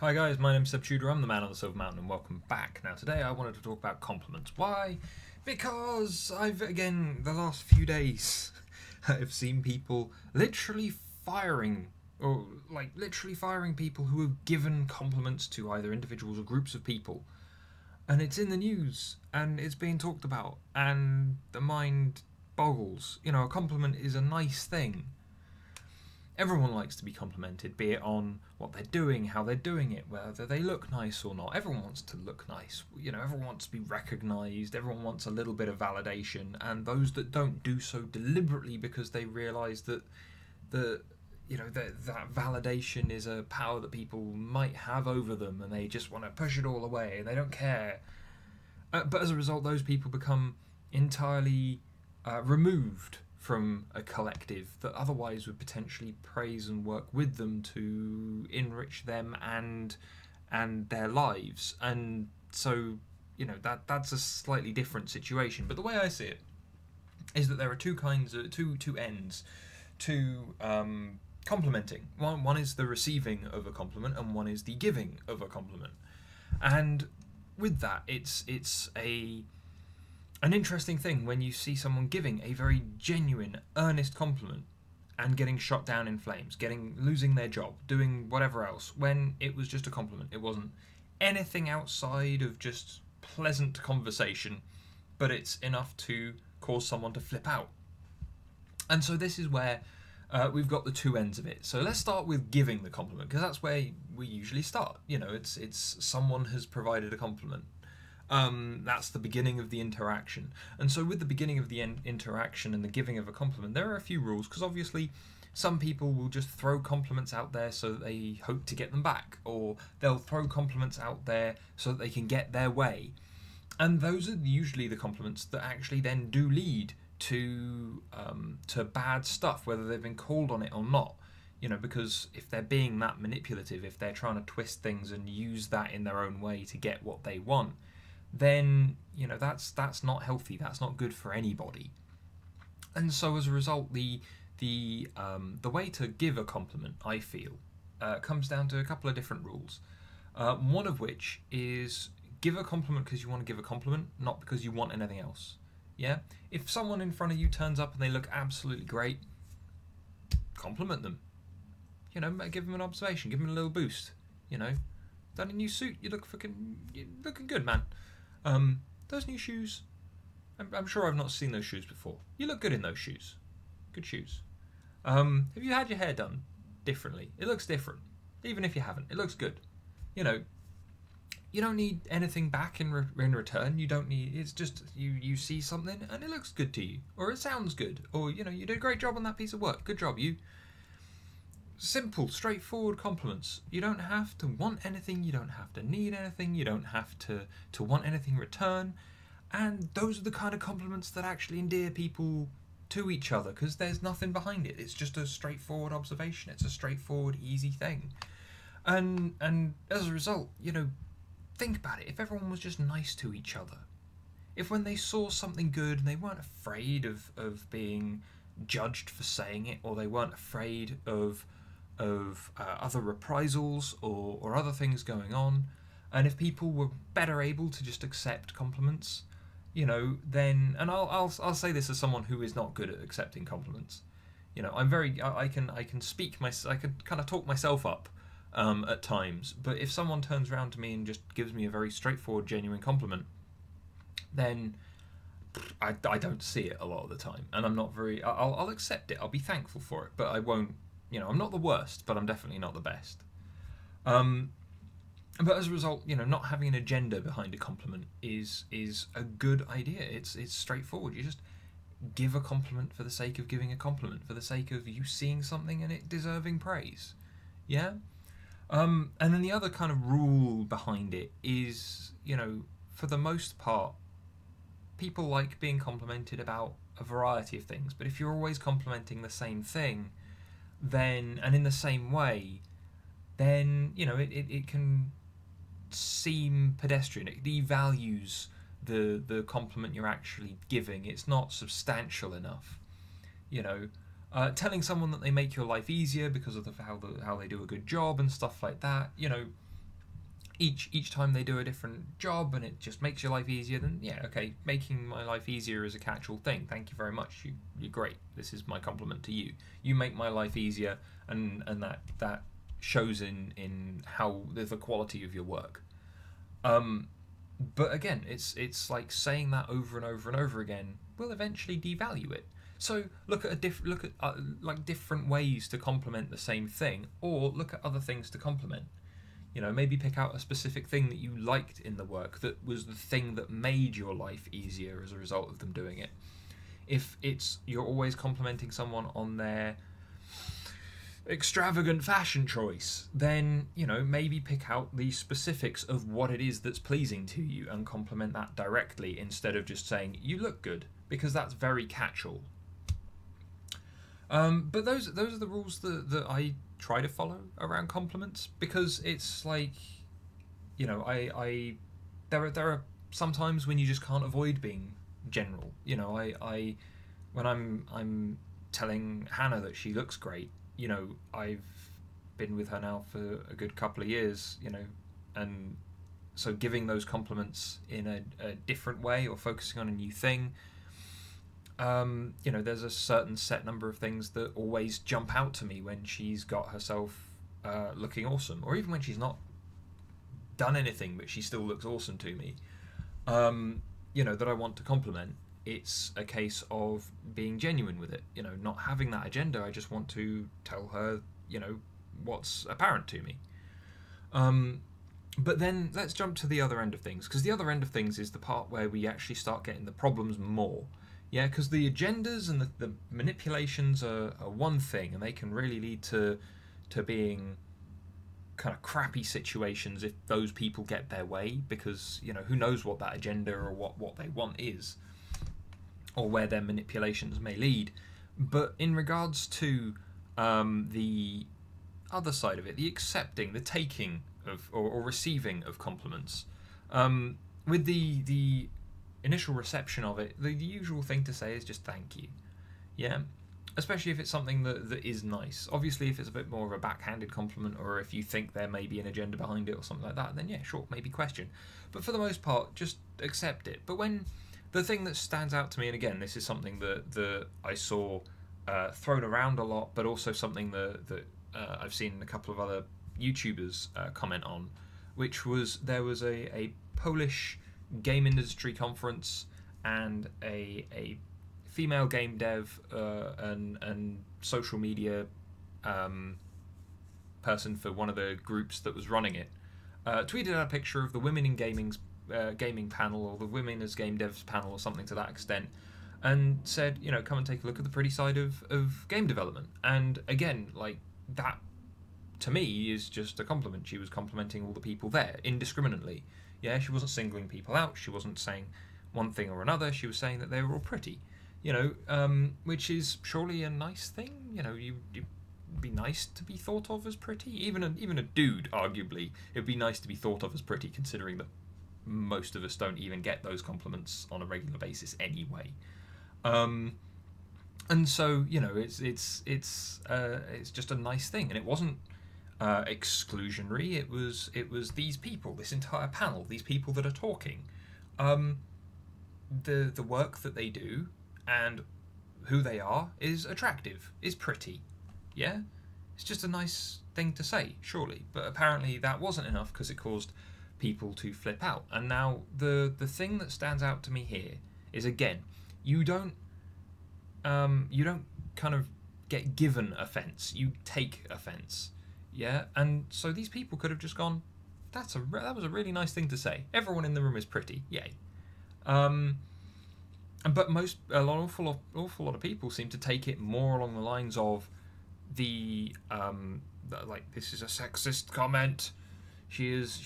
Hi guys, my name's sapped. I'm the man on the Silver Mountain and welcome back. Now today I wanted to talk about compliments. Why? Because the last few days, I've seen people literally firing people who have given compliments to either individuals or groups of people. And it's in the news and it's being talked about and the mind boggles. A compliment is a nice thing. Everyone likes to be complimented, be it on what they're doing, how they're doing it, whether they look nice or not. Everyone wants to look nice. Everyone wants to be recognised. Everyone wants a little bit of validation. And those that don't do so deliberately because they realise that that validation is a power that people might have over them, and they just want to push it all away and they don't care. But as a result, those people become entirely removed from a collective that otherwise would potentially praise and work with them to enrich them and their lives. And so that's a slightly different situation. But the way I see it is that there are two ends to complimenting. One is the receiving of a compliment, and one is the giving of a compliment. And with that, it's an interesting thing when you see someone giving a very genuine, earnest compliment and getting shot down in flames, losing their job, doing whatever else, when it was just a compliment. It wasn't anything outside of just pleasant conversation, but it's enough to cause someone to flip out. And so this is where we've got the two ends of it. So let's start with giving the compliment, because that's where we usually start. It's someone has provided a compliment. That's the beginning of the interaction. And so with the beginning of the interaction and the giving of a compliment, there are a few rules, because obviously some people will just throw compliments out there so that they hope to get them back, or they'll throw compliments out there so that they can get their way. And those are usually the compliments that actually then do lead to bad stuff, whether they've been called on it or not. Because if they're being that manipulative, if they're trying to twist things and use that in their own way to get what they want, then that's not healthy. That's not good for anybody. And so as a result, the way to give a compliment, I feel, comes down to a couple of different rules. One of which is give a compliment because you want to give a compliment, not because you want anything else. Yeah? If someone in front of you turns up and they look absolutely great, compliment them. Give them an observation, give them a little boost. Done a new suit, you're looking good, man. Those new shoes, I'm sure I've not seen those shoes before. You look good in those shoes. Good shoes. Have you had your hair done differently? It looks different. Even if you haven't, it looks good. You don't need anything back in return. You don't need. It's just you see something and it looks good to you, or it sounds good, or you did a great job on that piece of work. Good job, you. Simple, straightforward compliments. You don't have to want anything. You don't have to need anything. You don't have to want anything in return. And those are the kind of compliments that actually endear people to each other, because there's nothing behind it. It's just a straightforward observation. It's a straightforward, easy thing. And as a result, think about it. If everyone was just nice to each other, if when they saw something good and they weren't afraid of being judged for saying it, or they weren't afraid of other reprisals or other things going on, and if people were better able to just accept compliments, then, and I'll say this as someone who is not good at accepting compliments. I can kind of talk myself up at times, but if someone turns around to me and just gives me a very straightforward, genuine compliment, then I don't see it a lot of the time, and I'm not very. I'll accept it. I'll be thankful for it, but I won't. I'm not the worst, but I'm definitely not the best. But as a result, not having an agenda behind a compliment is a good idea. It's straightforward. You just give a compliment for the sake of giving a compliment, for the sake of you seeing something and it deserving praise. Yeah. And then the other kind of rule behind it is, for the most part, people like being complimented about a variety of things. But if you're always complimenting the same thing, then, and in the same way, then, it can seem pedestrian. It devalues the compliment you're actually giving. It's not substantial enough. Telling someone that they make your life easier because of how they do a good job and stuff like that, each time they do a different job and it just makes your life easier, then yeah, okay, making my life easier is a catch-all thing. Thank you very much. You're great. This is my compliment to you. You make my life easier, and that shows in how the quality of your work. But again, it's like saying that over and over and over again will eventually devalue it. So look at like different ways to compliment the same thing, or look at other things to compliment. Maybe pick out a specific thing that you liked in the work that was the thing that made your life easier as a result of them doing it. If it's you're always complimenting someone on their extravagant fashion choice, then maybe pick out the specifics of what it is that's pleasing to you and compliment that directly instead of just saying you look good, because that's very catch-all. But those are the rules that I try to follow around compliments, because it's like, I there are sometimes when you just can't avoid being general. I when I'm telling Hannah that she looks great, I've been with her now for a good couple of years, and so giving those compliments in a different way or focusing on a new thing. There's a certain set number of things that always jump out to me when she's got herself looking awesome, or even when she's not done anything but she still looks awesome to me. That I want to compliment. It's a case of being genuine with it. Not having that agenda. I just want to tell her, what's apparent to me. But then let's jump to the other end of things, because the other end of things is the part where we actually start getting the problems more. Yeah, because the agendas and the manipulations are one thing, and they can really lead to being kind of crappy situations if those people get their way, because who knows what that agenda or what they want is, or where their manipulations may lead. But in regards to the other side of it, the accepting, the taking of or receiving of compliments, with the initial reception of it, the usual thing to say is just thank you. Yeah, especially if it's something that is nice. Obviously, if it's a bit more of a backhanded compliment, or if you think there may be an agenda behind it or something like that, then yeah, sure, maybe question. But for the most part, just accept it. But when the thing that stands out to me, and again, this is something that I saw thrown around a lot, but also something that I've seen a couple of other YouTubers comment on, which was there was a Polish game industry conference, and a female game dev and social media person for one of the groups that was running it tweeted out a picture of the women in gaming panel, or the women as game devs panel, or something to that extent, and said, come and take a look at the pretty side of game development. And again, like, that to me is just a compliment. She was complimenting all the people there indiscriminately. Yeah, she wasn't singling people out. She wasn't saying one thing or another. She was saying that they were all pretty, which is surely a nice thing. You'd be nice to be thought of as pretty. Even a dude, arguably, it'd be nice to be thought of as pretty, considering that most of us don't even get those compliments on a regular basis anyway. And so it's just a nice thing, and it wasn't exclusionary. It was these people, this entire panel, these people that are talking, the work that they do and who they are is attractive, is pretty. Yeah, it's just a nice thing to say, surely. But apparently that wasn't enough, because it caused people to flip out. And now the thing that stands out to me here is, again, you don't kind of get given offense, you take offense. Yeah, and so these people could have just gone, that was a really nice thing to say. Everyone in the room is pretty, yay. But an awful lot of people seem to take it more along the lines of like, this is a sexist comment. She is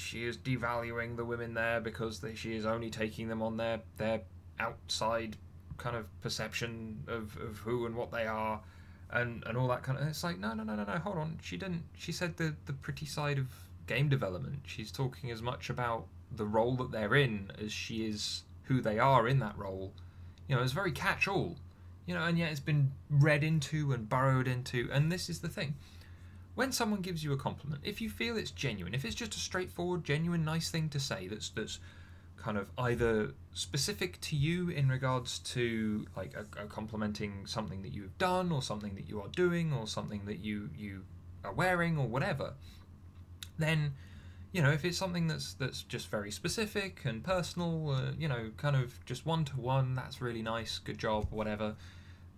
devaluing the women there because she is only taking them on their outside kind of perception of who and what they are, and all that kind of. It's like, no, hold on. She didn't. She said the pretty side of game development. She's talking as much about the role that they're in as she is who they are in that role. It's very catch-all. And yet it's been read into and burrowed into. And this is the thing. when someone gives you a compliment, if you feel it's genuine, if it's just a straightforward, genuine, nice thing to say that's kind of either specific to you in regards to like a complimenting something that you've done or something that you are doing or something that you are wearing or whatever, then if it's something that's just very specific and personal, kind of just one to one, that's really nice, good job, whatever,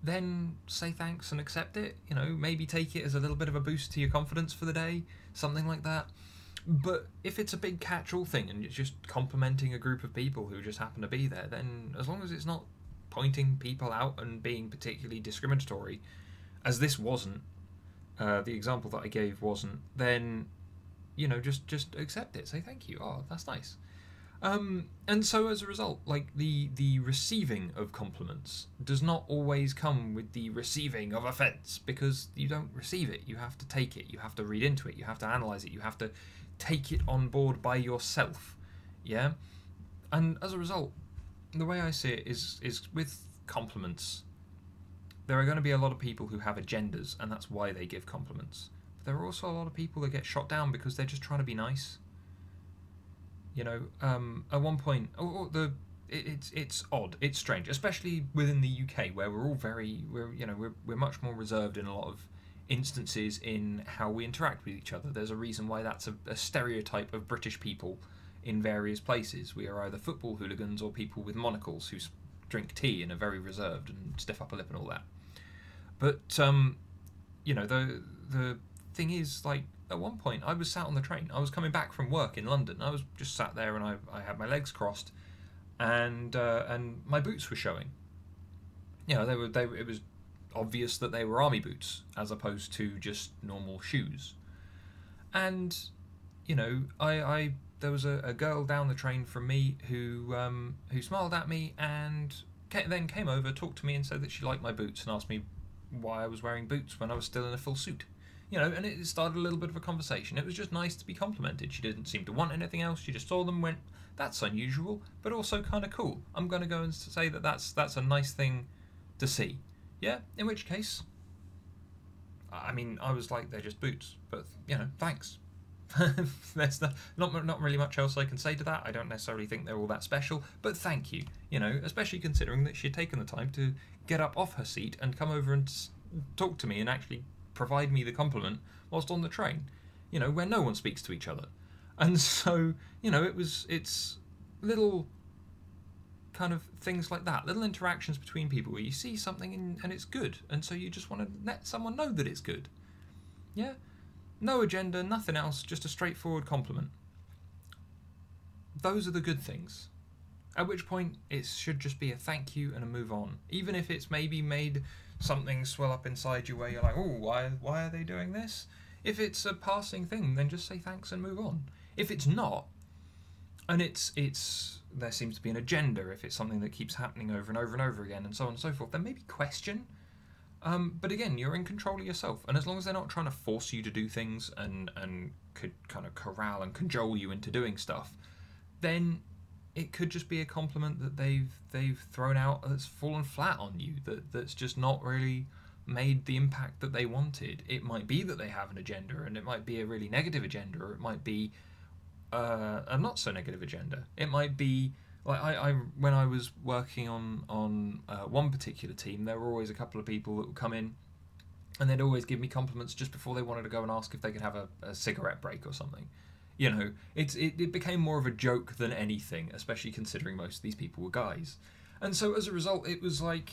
then say thanks and accept it. Maybe take it as a little bit of a boost to your confidence for the day, something like that. But if it's a big catch-all thing and it's just complimenting a group of people who just happen to be there, then as long as it's not pointing people out and being particularly discriminatory, as this wasn't, the example that I gave wasn't, then just accept it. Say thank you. Oh, that's nice. And so as a result, like the receiving of compliments does not always come with the receiving of offence, because you don't receive it. You have to take it. You have to read into it. You have to analyse it. You have to take it on board by yourself. Yeah? And as a result, the way I see it is with compliments, there are going to be a lot of people who have agendas, and that's why they give compliments. But there are also a lot of people that get shot down because they're just trying to be nice. At one point, it's odd, it's strange, especially within the UK, where we're all we're much more reserved in a lot of instances in how we interact with each other. There's a reason why that's a stereotype of British people in various places. We are either football hooligans or people with monocles who drink tea and are very reserved and stiff upper lip and all that. But the thing is, like, at one point I was sat on the train. I was coming back from work in London. I was just sat there and I had my legs crossed, and my boots were showing. It was obvious that they were army boots as opposed to just normal shoes. And I there was a girl down the train from me who smiled at me and then came over, talked to me, and said that she liked my boots and asked me why I was wearing boots when I was still in a full suit. And it started a little bit of a conversation. It was just nice to be complimented. She didn't seem to want anything else. She just saw them and went, that's unusual, but also kind of cool. I'm going to go and say that's a nice thing to see. Yeah, in which case, I mean, I was like, they're just boots, but, thanks. There's not really much else I can say to that. I don't necessarily think they're all that special, but thank you. Especially considering that she had taken the time to get up off her seat and come over and talk to me and actually provide me the compliment whilst on the train, where no one speaks to each other. And so, it's little kind of things like that, little interactions between people where you see something and it's good, and so you just want to let someone know that it's good. Yeah? No agenda, nothing else, just a straightforward compliment. Those are the good things. At which point, it should just be a thank you and a move on. Even if it's maybe made something swell up inside you where you're like, oh, why are they doing this? If it's a passing thing, then just say thanks and move on. If it's not, and it's there seems to be an agenda, if it's something that keeps happening over and over and over again and so on and so forth, then maybe question. But again, you're in control of yourself, and as long as they're not trying to force you to do things and could kind of corral and cajole you into doing stuff, then it could just be a compliment that they've thrown out that's fallen flat on you, that's just not really made the impact that they wanted. It might be that they have an agenda, and it might be a really negative agenda, or it might be a not so negative agenda. It might be like I when I was working on one particular team, there were always a couple of people that would come in and they'd always give me compliments just before they wanted to go and ask if they could have a cigarette break or something. It became more of a joke than anything, especially considering most of these people were guys. And so as a result, it was like,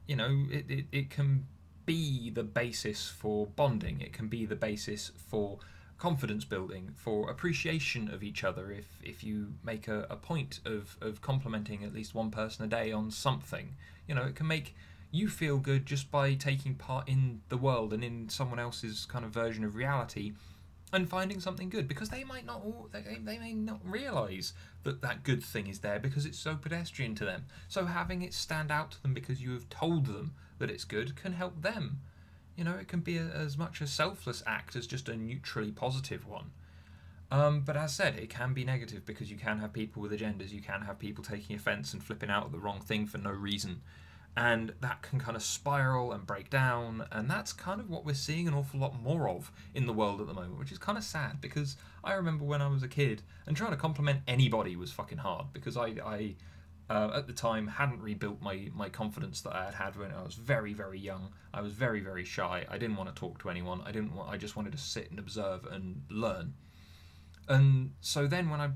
it can be the basis for bonding. It can be the basis for confidence building, for appreciation of each other. If you make a point of complimenting at least one person a day on something, it can make you feel good just by taking part in the world and in someone else's kind of version of reality, and finding something good, because they may not realise that good thing is there because it's so pedestrian to them. So having it stand out to them because you have told them that it's good can help them. It can be as much a selfless act as just a neutrally positive one. But as said, it can be negative because you can have people with agendas, you can have people taking offence and flipping out at the wrong thing for no reason. And that can kind of spiral and break down, and that's kind of what we're seeing an awful lot more of in the world at the moment, which is kind of sad, because I remember when I was a kid and trying to compliment anybody was fucking hard, because I at the time hadn't rebuilt my confidence that I had when I was very, very young. I was very, very shy. I didn't want to talk to anyone. I just wanted to sit and observe and learn. And so then when I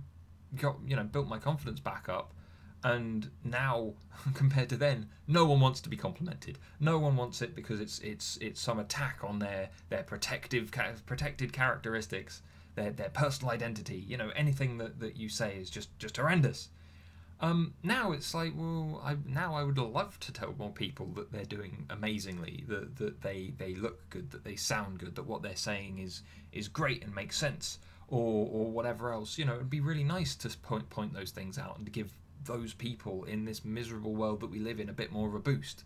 got, built my confidence back up, and now compared to then, no one wants to be complimented. No one wants it because it's some attack on their protected characteristics, their personal identity. Anything that you say is just horrendous. Now it's like, well, I would love to tell more people that they're doing amazingly, that they look good, that they sound good, that what they're saying is great and makes sense, or whatever else. It'd be really nice to point those things out and to give those people in this miserable world that we live in a bit more of a boost.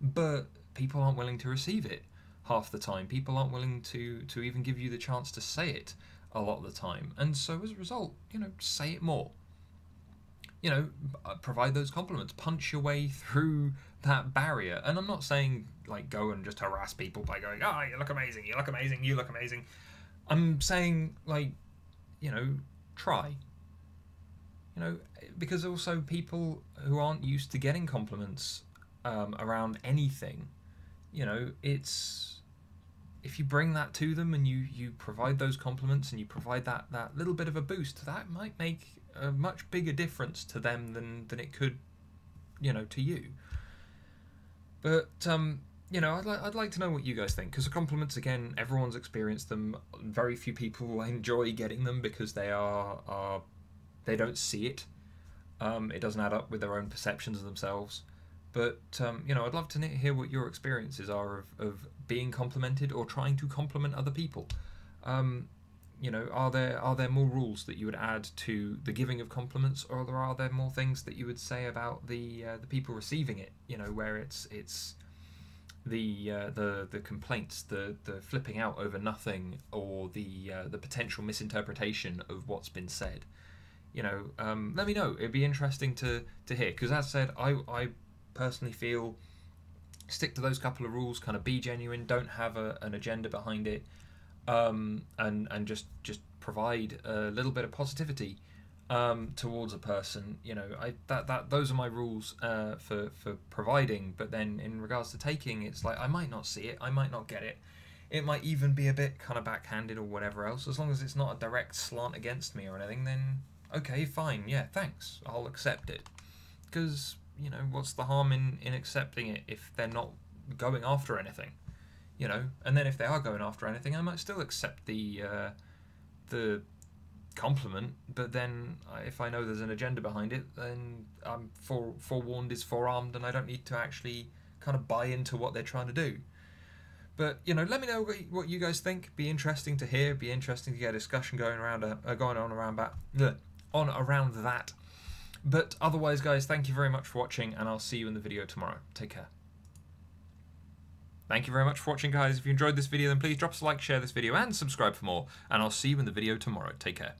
But people aren't willing to receive it half the time. People aren't willing to even give you the chance to say it a lot of the time. And so as a result, say it more. Provide those compliments, punch your way through that barrier. And I'm not saying like go and just harass people by going, "Oh, you look amazing, you look amazing, you look amazing." I'm saying like, try. Because also people who aren't used to getting compliments around anything, it's, if you bring that to them and you provide those compliments and you provide that little bit of a boost, that might make a much bigger difference to them than it could, to you. But I'd like to know what you guys think, because the compliments, again, everyone's experienced them. Very few people enjoy getting them because they don't see it. It doesn't add up with their own perceptions of themselves. But I'd love to hear what your experiences are of being complimented or trying to compliment other people. Are there more rules that you would add to the giving of compliments, or are there more things that you would say about the people receiving it? Where it's the complaints, the flipping out over nothing, or the potential misinterpretation of what's been said. Let me know. It'd be interesting to hear, because as I said, I personally feel stick to those couple of rules, kind of be genuine, don't have an agenda behind it, and just provide a little bit of positivity towards a person. Those are my rules for providing. But then in regards to taking, it's like I might not see it, I might not get it. It might even be a bit kind of backhanded or whatever else. As long as it's not a direct slant against me or anything, then okay, fine, yeah, thanks, I'll accept it. Because, what's the harm in accepting it if they're not going after anything? And then if they are going after anything, I might still accept the compliment, but then if I know there's an agenda behind it, then I'm forewarned is forearmed, and I don't need to actually kind of buy into what they're trying to do. But let me know what you guys think. Be interesting to hear. Be interesting to get a discussion going on around that. But otherwise, guys, thank you very much for watching, and I'll see you in the video tomorrow. Take care. Thank you very much for watching, guys. If you enjoyed this video, then please drop us a like, share this video, and subscribe for more. And I'll see you in the video tomorrow. Take care.